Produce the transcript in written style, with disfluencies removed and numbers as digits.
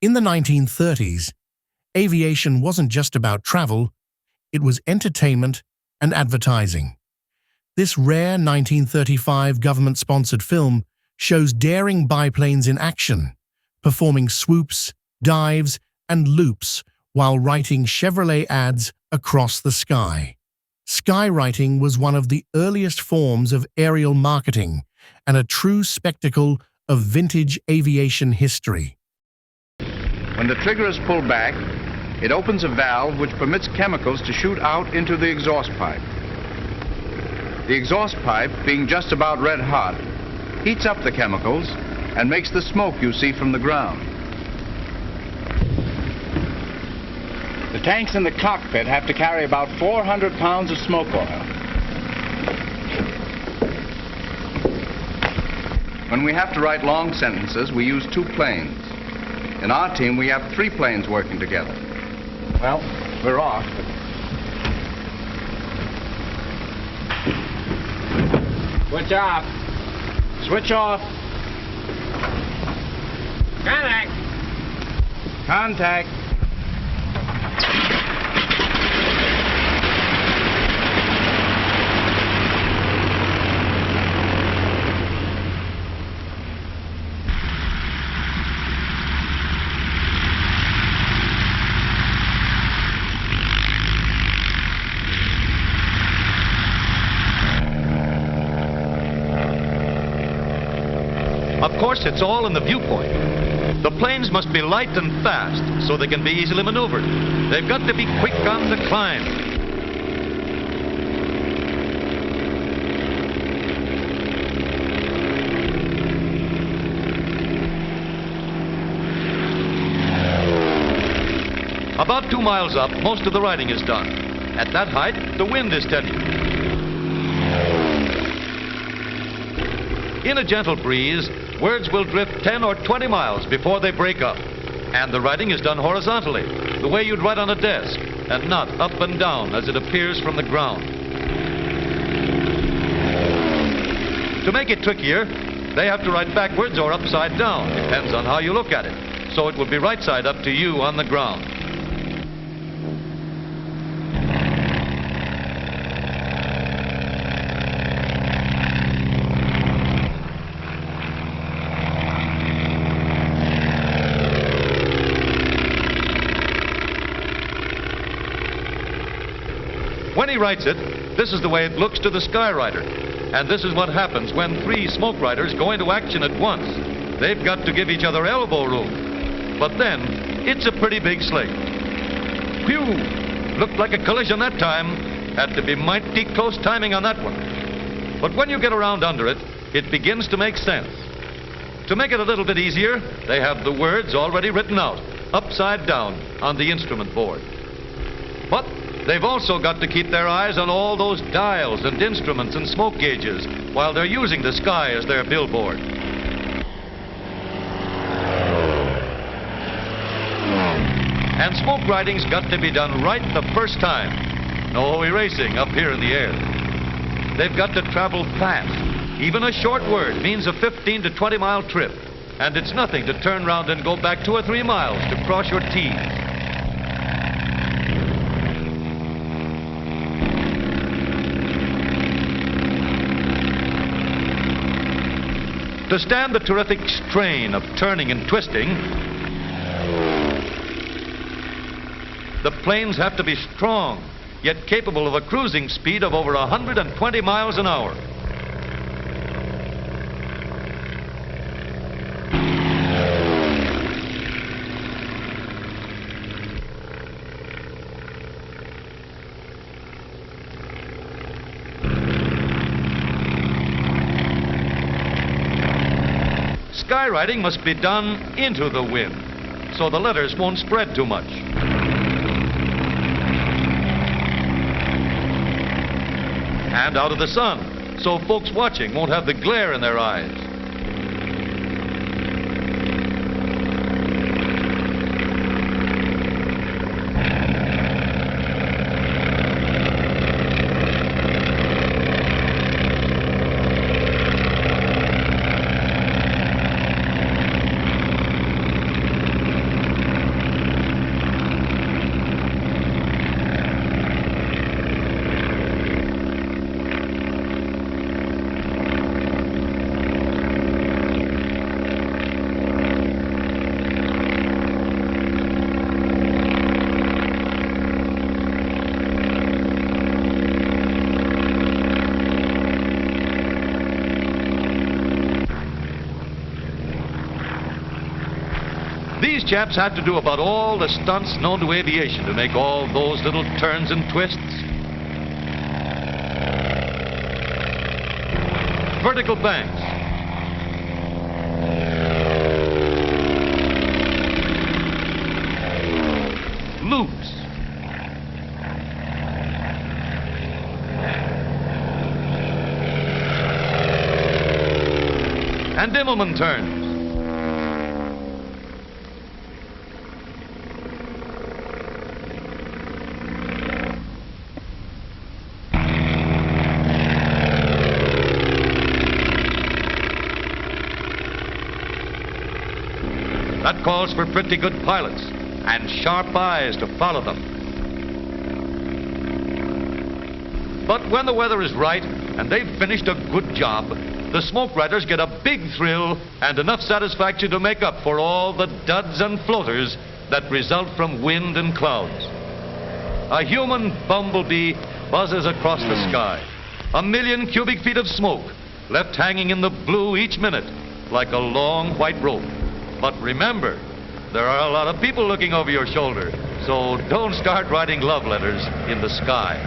In the 1930s, aviation wasn't just about travel, it was entertainment and advertising. This rare 1935 government-sponsored film shows daring biplanes in action, performing swoops, dives, and loops while writing Chevrolet ads across the sky. Skywriting was one of the earliest forms of aerial marketing and a true spectacle of vintage aviation history. When the trigger is pulled back, it opens a valve which permits chemicals to shoot out into the exhaust pipe. The exhaust pipe, being just about red hot, heats up the chemicals and makes the smoke you see from the ground. The tanks in the cockpit have to carry about 400 pounds of smoke oil. When we have to write long sentences, we use 2 planes. In our team, we have 3 planes working together. Well, we're off. Switch off. Switch off. Contact. Contact. Of course, it's all in the viewpoint. The planes must be light and fast so they can be easily maneuvered. They've got to be quick on the climb. About 2 miles up, most of the riding is done. At that height, the wind is steady. In a gentle breeze, words will drift 10 or 20 miles before they break up. And the writing is done horizontally, the way you'd write on a desk, and not up and down as it appears from the ground. To make it trickier, they have to write backwards or upside down, depends on how you look at it. So it will be right side up to you on the ground. When he writes it, this is the way it looks to the skywriter. And this is what happens when 3 smoke riders go into action at once. They've got to give each other elbow room. But then, it's a pretty big slate. Phew! Looked like a collision that time. Had to be mighty close timing on that one. But when you get around under it, it begins to make sense. To make it a little bit easier, they have the words already written out, upside down, on the instrument board. But they've also got to keep their eyes on all those dials and instruments and smoke gauges while they're using the sky as their billboard. And smoke writing's got to be done right the first time. No erasing up here in the air. They've got to travel fast. Even a short word means a 15 to 20 mile trip. And it's nothing to turn around and go back 2 or 3 miles to cross your T's. To stand the terrific strain of turning and twisting, the planes have to be strong, yet capable of a cruising speed of over 120 miles an hour. Skywriting must be done into the wind, so the letters won't spread too much. And out of the sun, so folks watching won't have the glare in their eyes. These chaps had to do about all the stunts known to aviation to make all those little turns and twists. Vertical banks. Loops. And Immelman turns. That calls for pretty good pilots and sharp eyes to follow them. But when the weather is right and they've finished a good job, the smoke riders get a big thrill and enough satisfaction to make up for all the duds and floaters that result from wind and clouds. A human bumblebee buzzes across the sky. 1,000,000 cubic feet of smoke left hanging in the blue each minute like a long white rope. But remember, there are a lot of people looking over your shoulder, so don't start writing love letters in the sky.